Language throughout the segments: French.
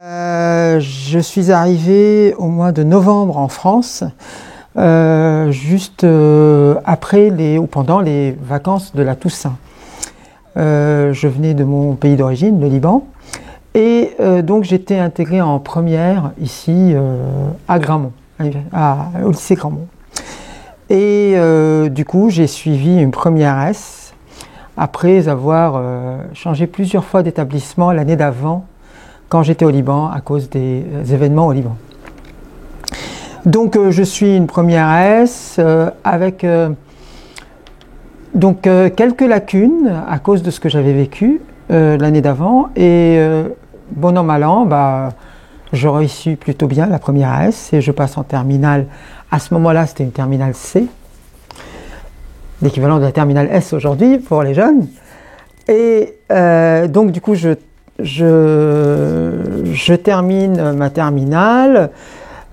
Je suis arrivé au mois de novembre en France, juste après ou pendant les vacances de la Toussaint. Je venais de mon pays d'origine, le Liban, et donc j'étais intégré en première ici à Grammont, au lycée Grammont. Et du coup, j'ai suivi une première S après avoir changé plusieurs fois d'établissement l'année d'avant, quand j'étais au Liban, à cause des événements au Liban. Donc je suis une première S avec quelques lacunes à cause de ce que j'avais vécu l'année d'avant, et bon an mal an, je réussis plutôt bien la première S et je passe en terminale. À ce moment-là, c'était une terminale C, l'équivalent de la terminale S aujourd'hui pour les jeunes. Et donc du coup, je termine ma terminale,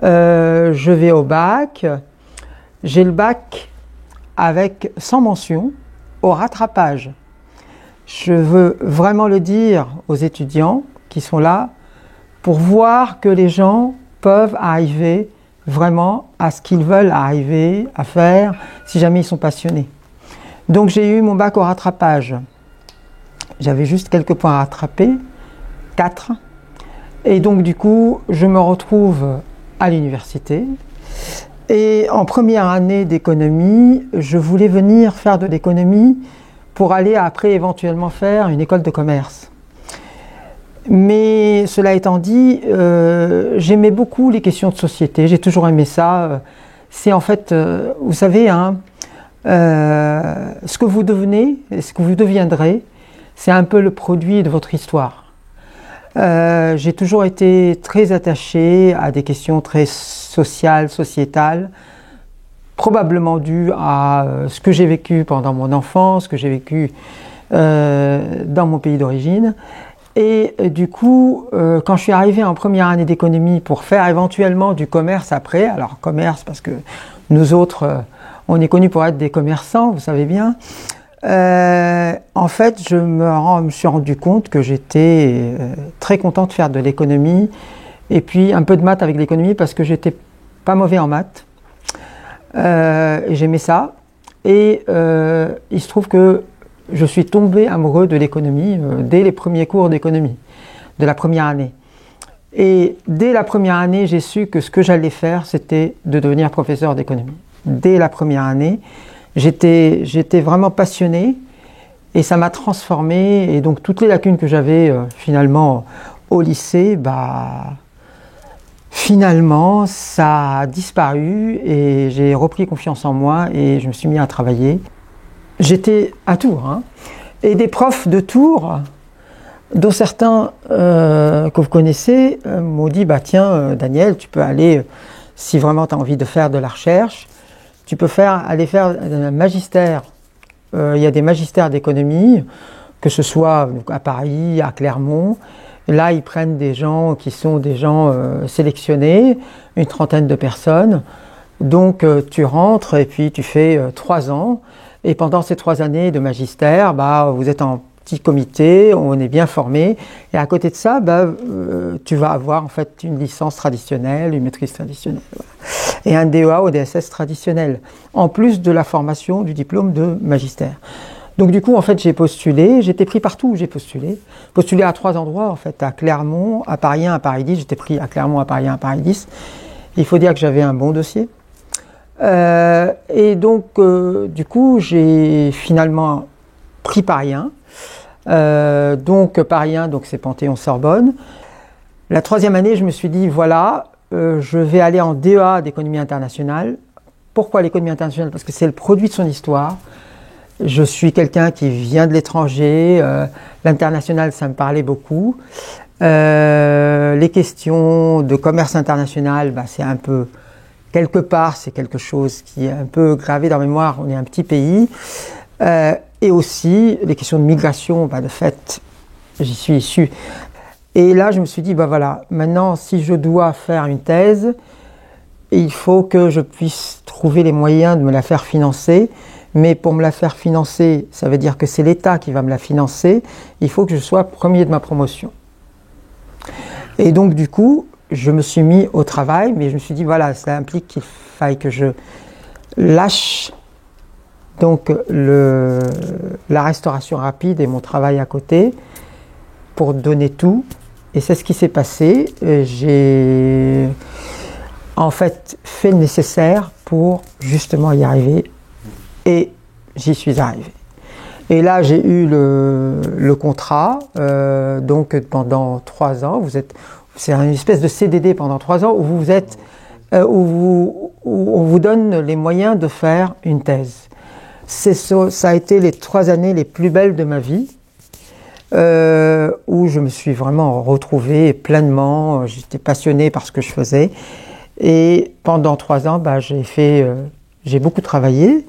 je vais au bac. J'ai le bac avec 100 mentions au rattrapage. Je veux vraiment le dire aux étudiants qui sont là pour voir que les gens peuvent arriver vraiment à ce qu'ils veulent arriver à faire si jamais ils sont passionnés. Donc j'ai eu mon bac au rattrapage. J'avais juste quelques points à rattraper, 4. Et donc du coup, je me retrouve à l'université. Et en première année d'économie, je voulais venir faire de l'économie pour aller après éventuellement faire une école de commerce. Mais cela étant dit, j'aimais beaucoup les questions de société, j'ai toujours aimé ça. C'est en fait, vous savez, ce que vous devenez et ce que vous deviendrez, c'est un peu le produit de votre histoire. J'ai toujours été très attaché à des questions très sociales, sociétales, probablement dues à ce que j'ai vécu pendant mon enfance, ce que j'ai vécu dans mon pays d'origine. Et du coup, quand je suis arrivé en première année d'économie pour faire éventuellement du commerce après, alors commerce parce que nous autres, on est connus pour être des commerçants, vous savez bien, en fait, je me suis rendu compte que j'étais très content de faire de l'économie et puis un peu de maths avec l'économie parce que j'étais pas mauvais en maths. Et j'aimais ça. Et il se trouve que je suis tombé amoureux de l'économie dès les premiers cours d'économie de la première année. Et dès la première année, j'ai su que ce que j'allais faire, c'était de devenir professeur d'économie. Dès la première année, j'étais vraiment passionné et ça m'a transformé. Et donc toutes les lacunes que j'avais finalement au lycée, finalement ça a disparu et j'ai repris confiance en moi et je me suis mis à travailler. J'étais à Tours, et des profs de Tours, dont certains que vous connaissez, m'ont dit tiens Daniel, tu peux aller, si vraiment tu as envie de faire de la recherche, tu peux aller faire un magistère. Il y a des magistères d'économie, que ce soit à Paris, à Clermont. Là, ils prennent des gens qui sont des gens sélectionnés, une trentaine de personnes. Donc, tu rentres et puis tu fais 3 ans. Et pendant ces 3 années de magistère, vous êtes en petit comité, on est bien formé. Et à côté de ça, tu vas avoir en fait une licence traditionnelle, une maîtrise traditionnelle. Voilà. Et un DEA ou DSS traditionnel, en plus de la formation du diplôme de magistère. Donc du coup, en fait, j'ai postulé, j'étais pris partout où j'ai postulé à 3 endroits, en fait, à Clermont, à Paris 1, à Paris 10, j'étais pris à Clermont, à Paris 1, à Paris 10. Il faut dire que j'avais un bon dossier. Et donc, du coup, j'ai finalement pris Paris 1. Donc Paris 1, donc c'est Panthéon-Sorbonne. La 3e année, je me suis dit, voilà, je vais aller en DEA d'économie internationale. Pourquoi l'économie internationale? Parce que c'est le produit de son histoire. Je suis quelqu'un qui vient de l'étranger, l'international ça me parlait beaucoup. Les questions de commerce international, c'est un peu, quelque part, c'est quelque chose qui est un peu gravé dans la mémoire, on est un petit pays. Et aussi les questions de migration, de fait, j'y suis issu. Et là, je me suis dit, voilà, maintenant, si je dois faire une thèse, il faut que je puisse trouver les moyens de me la faire financer. Mais pour me la faire financer, ça veut dire que c'est l'État qui va me la financer. Il faut que je sois premier de ma promotion. Et donc du coup, je me suis mis au travail, mais je me suis dit, voilà, ça implique qu'il faille que je lâche donc la restauration rapide et mon travail à côté pour donner tout. Et c'est ce qui s'est passé. J'ai en fait fait le nécessaire pour justement y arriver et j'y suis arrivé. Et là, j'ai eu le contrat, donc pendant 3 ans. C'est une espèce de CDD pendant 3 ans où vous êtes, où on vous donne les moyens de faire une thèse. Ça a été les 3 années les plus belles de ma vie, où je me suis vraiment retrouvé pleinement. J'étais passionné par ce que je faisais. Et pendant 3 ans, j'ai beaucoup travaillé.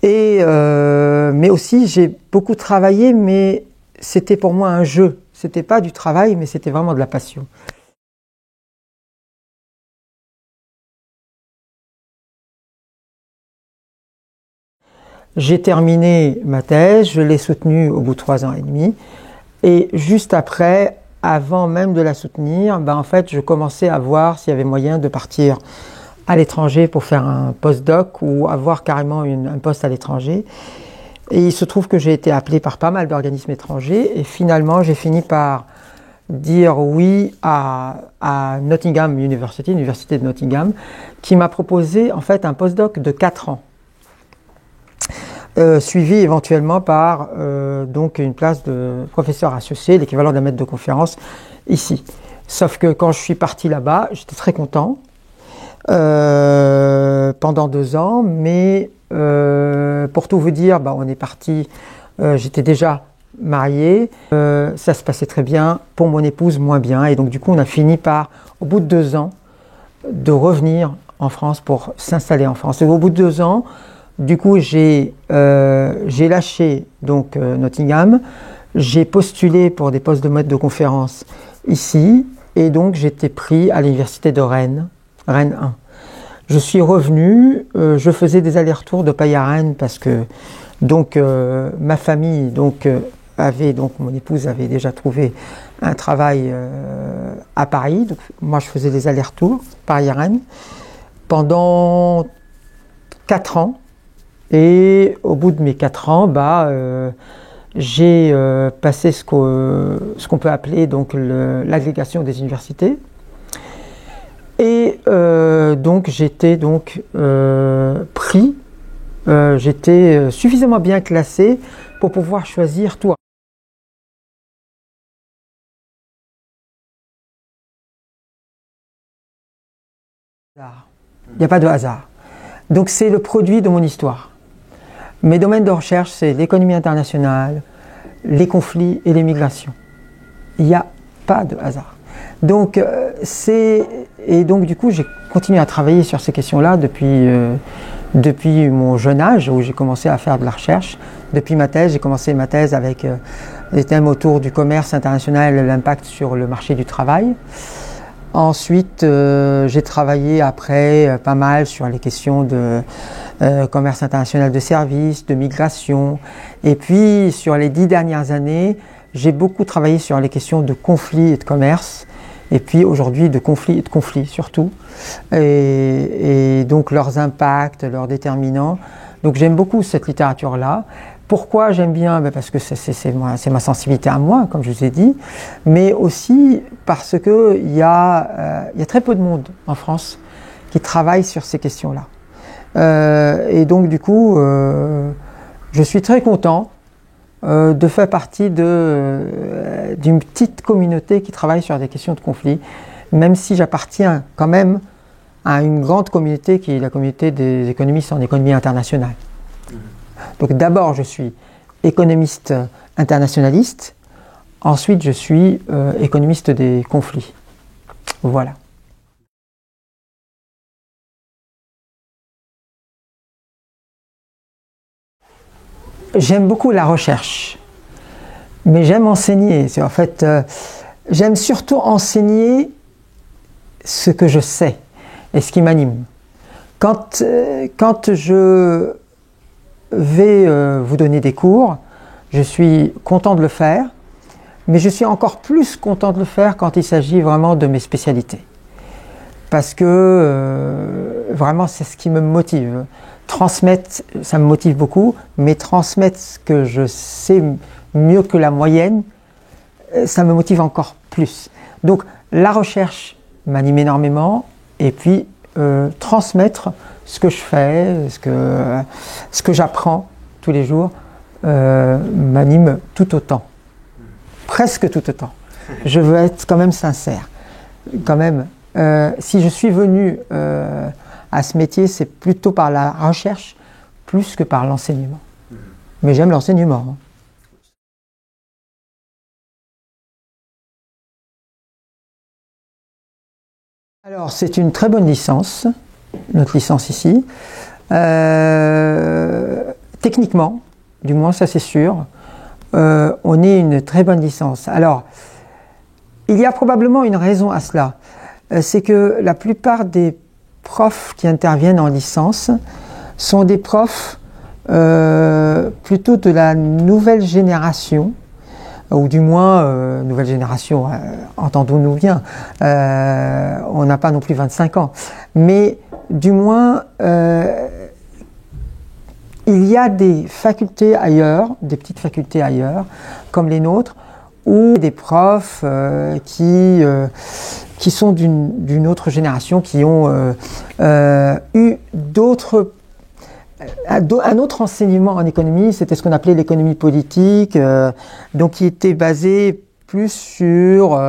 Mais aussi, j'ai beaucoup travaillé, mais c'était pour moi un jeu. C'était pas du travail, mais c'était vraiment de la passion. J'ai terminé ma thèse, je l'ai soutenue au bout de 3 ans et demi. Et juste après, avant même de la soutenir, en fait, je commençais à voir s'il y avait moyen de partir à l'étranger pour faire un postdoc ou avoir carrément un poste à l'étranger. Et il se trouve que j'ai été appelé par pas mal d'organismes étrangers et finalement j'ai fini par dire oui à Nottingham University, l'université de Nottingham, qui m'a proposé en fait un postdoc de 4 ans. Suivi éventuellement par donc une place de professeur associé, l'équivalent d'un maître de conférence ici. Sauf que quand je suis parti là-bas, j'étais très content pendant 2 ans, mais pour tout vous dire, on est parti, j'étais déjà marié, ça se passait très bien, pour mon épouse moins bien, et donc du coup on a fini par, au bout de 2 ans, de revenir en France pour s'installer en France. Et au bout de 2 ans, du coup, j'ai lâché donc Nottingham, j'ai postulé pour des postes de maître de conférence ici, et donc j'étais pris à l'université de Rennes, Rennes 1. Je suis revenu, je faisais des allers-retours de Paris à Rennes parce que donc ma famille mon épouse avait déjà trouvé un travail à Paris, donc moi je faisais des allers-retours Paris à Rennes pendant 4 ans. Et au bout de mes 4 ans, j'ai passé ce qu'on peut appeler donc l'agrégation des universités. Et donc j'étais donc pris, j'étais suffisamment bien classé pour pouvoir choisir tout. Il n'y a pas de hasard. Donc c'est le produit de mon histoire. Mes domaines de recherche, c'est l'économie internationale, les conflits et les migrations. Il n'y a pas de hasard. Donc, du coup, j'ai continué à travailler sur ces questions-là depuis mon jeune âge, où j'ai commencé à faire de la recherche. Depuis ma thèse, j'ai commencé ma thèse avec des thèmes autour du commerce international et l'impact sur le marché du travail. Ensuite, j'ai travaillé après pas mal sur les questions de commerce international de services, de migration. Et puis, sur les 10 dernières années, j'ai beaucoup travaillé sur les questions de conflits et de commerce. Et puis aujourd'hui, de conflits et de conflits surtout. Et donc leurs impacts, leurs déterminants. Donc j'aime beaucoup cette littérature-là. Pourquoi j'aime bien? Parce que c'est ma sensibilité à moi, comme je vous ai dit, mais aussi parce qu'il y a très peu de monde en France qui travaille sur ces questions-là. Et donc du coup, je suis très content de faire partie d'une petite communauté qui travaille sur des questions de conflit, même si j'appartiens quand même à une grande communauté qui est la communauté des économistes en économie internationale. Donc d'abord je suis économiste internationaliste, ensuite je suis économiste des conflits. Voilà. J'aime beaucoup la recherche, mais j'aime enseigner. En fait, j'aime surtout enseigner ce que je sais et ce qui m'anime. Quand je vais vous donner des cours, je suis content de le faire, Mais je suis encore plus content de le faire quand il s'agit vraiment de mes spécialités. Parce que vraiment, c'est ce qui me motive. Transmettre, ça me motive beaucoup, mais transmettre ce que je sais mieux que la moyenne, ça me motive encore plus. Donc, la recherche m'anime énormément, et puis transmettre ce que je fais, ce que j'apprends tous les jours, m'anime tout autant. Presque tout autant. Je veux être quand même sincère. Quand même, si je suis venu à ce métier, c'est plutôt par la recherche plus que par l'enseignement. Mais j'aime l'enseignement. Hein. Alors, c'est une très bonne licence, notre licence ici. Techniquement, du moins ça c'est sûr, on est une très bonne licence. Alors, il y a probablement une raison à cela. C'est que la plupart des profs qui interviennent en licence sont des profs plutôt de la nouvelle génération, ou du moins, nouvelle génération, entendons-nous bien, on n'a pas non plus 25 ans, mais du moins, il y a des facultés ailleurs, des petites facultés ailleurs, comme les nôtres, ou des profs qui sont d'une autre génération, qui ont eu un autre enseignement en économie, c'était ce qu'on appelait l'économie politique, donc qui était basé plus sur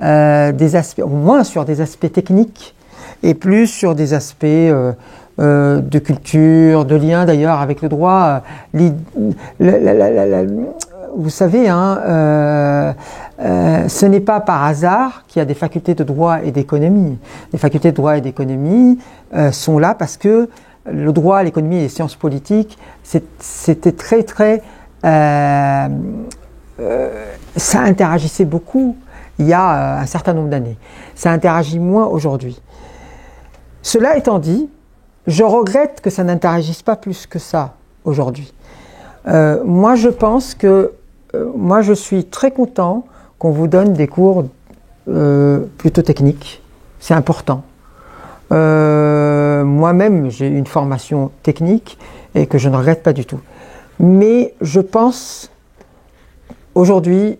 des aspects, au moins sur des aspects techniques, et plus sur des aspects de culture, de lien d'ailleurs avec le droit. Vous savez, hein, ce n'est pas par hasard qu'il y a des facultés de droit et d'économie. Les facultés de droit et d'économie sont là parce que le droit, l'économie et les sciences politiques, c'était très ça interagissait beaucoup il y a un certain nombre d'années. Ça interagit moins aujourd'hui. Cela étant dit, je regrette que ça n'interagisse pas plus que ça aujourd'hui. Moi, je pense que moi, je suis très content qu'on vous donne des cours plutôt techniques. C'est important. Moi-même, j'ai une formation technique et que je ne regrette pas du tout. Mais je pense aujourd'hui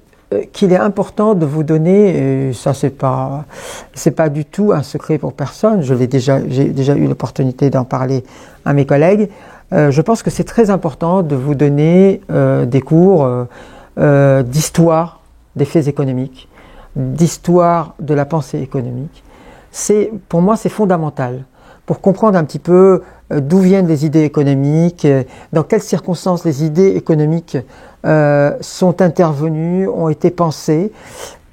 qu'il est important de vous donner, et ça c'est pas du tout un secret pour personne, j'ai déjà eu l'opportunité d'en parler à mes collègues, je pense que c'est très important de vous donner des cours d'histoire des faits économiques, d'histoire de la pensée économique. Pour moi, c'est fondamental pour comprendre un petit peu d'où viennent les idées économiques, dans quelles circonstances les idées économiques sont intervenues, ont été pensées.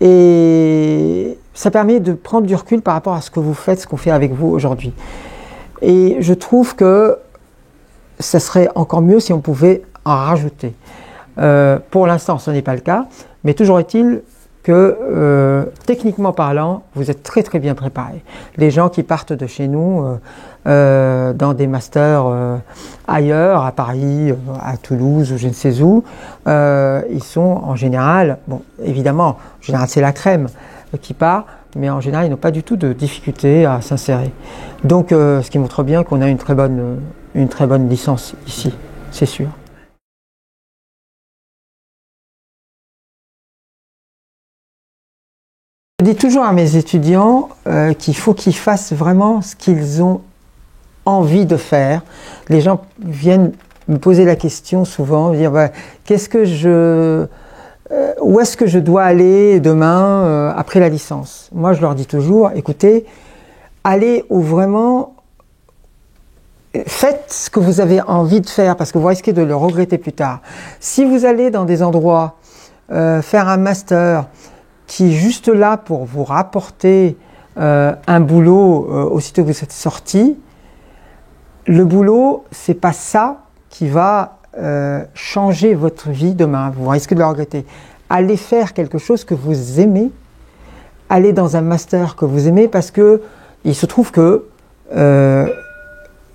Et ça permet de prendre du recul par rapport à ce que vous faites, ce qu'on fait avec vous aujourd'hui. Et je trouve que ça serait encore mieux si on pouvait en rajouter. Pour l'instant, ce n'est pas le cas, mais toujours est-il que techniquement parlant, vous êtes très bien préparés. Les gens qui partent de chez nous dans des masters ailleurs, à Paris, à Toulouse ou je ne sais où, ils sont en général, bon évidemment, en général c'est la crème qui part, mais en général ils n'ont pas du tout de difficulté à s'insérer. Donc ce qui montre bien qu'on a une très bonne licence ici, c'est sûr. Je dis toujours à mes étudiants qu'il faut qu'ils fassent vraiment ce qu'ils ont envie de faire. Les gens viennent me poser la question souvent, dire bah, où est-ce que je dois aller demain après la licence? Moi je leur dis toujours, écoutez, allez où vraiment faites ce que vous avez envie de faire parce que vous risquez de le regretter plus tard. Si vous allez dans des endroits faire un master qui est juste là pour vous rapporter un boulot aussitôt que vous êtes sorti, le boulot, c'est pas ça qui va changer votre vie demain. Vous risquez de le regretter. Allez faire quelque chose que vous aimez, allez dans un master que vous aimez parce que il se trouve que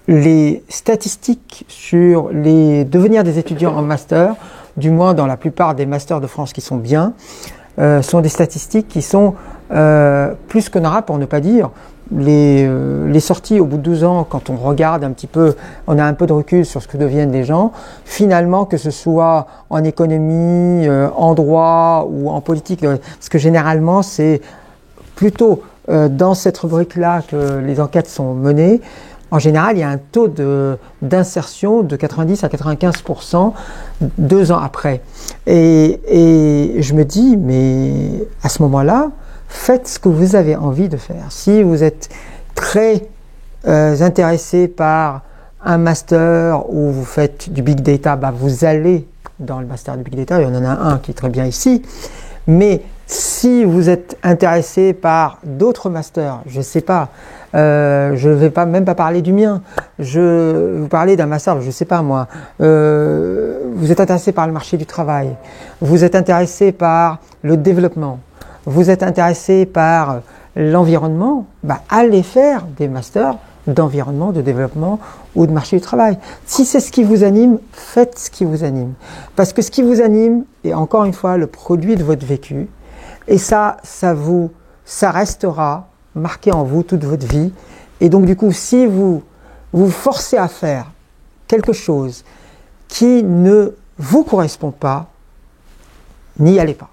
les statistiques sur les devenir des étudiants en master, du moins dans la plupart des masters de France qui sont bien, sont des statistiques qui sont plus qu'honorables, pour ne pas dire. Les sorties au bout de 12 ans, quand on regarde un petit peu, on a un peu de recul sur ce que deviennent les gens, finalement, que ce soit en économie, en droit ou en politique, parce que généralement c'est plutôt dans cette rubrique-là que les enquêtes sont menées. En général, il y a un taux d'insertion de 90 à 95% 2 ans après. Et je me dis, mais à ce moment-là, faites ce que vous avez envie de faire. Si vous êtes très intéressé par un master où vous faites du big data, bah vous allez dans le master du big data. Il y en a un qui est très bien ici. Mais si vous êtes intéressé par d'autres masters, je ne sais pas, je ne vais même pas parler du mien, je vais vous parler d'un master, je ne sais pas moi, vous êtes intéressé par le marché du travail, vous êtes intéressé par le développement, vous êtes intéressé par l'environnement, bah allez faire des masters d'environnement, de développement ou de marché du travail. Si c'est ce qui vous anime, faites ce qui vous anime. Parce que ce qui vous anime est encore une fois le produit de votre vécu. Et ça restera marqué en vous toute votre vie. Et donc du coup, si vous vous forcez à faire quelque chose qui ne vous correspond pas, n'y allez pas.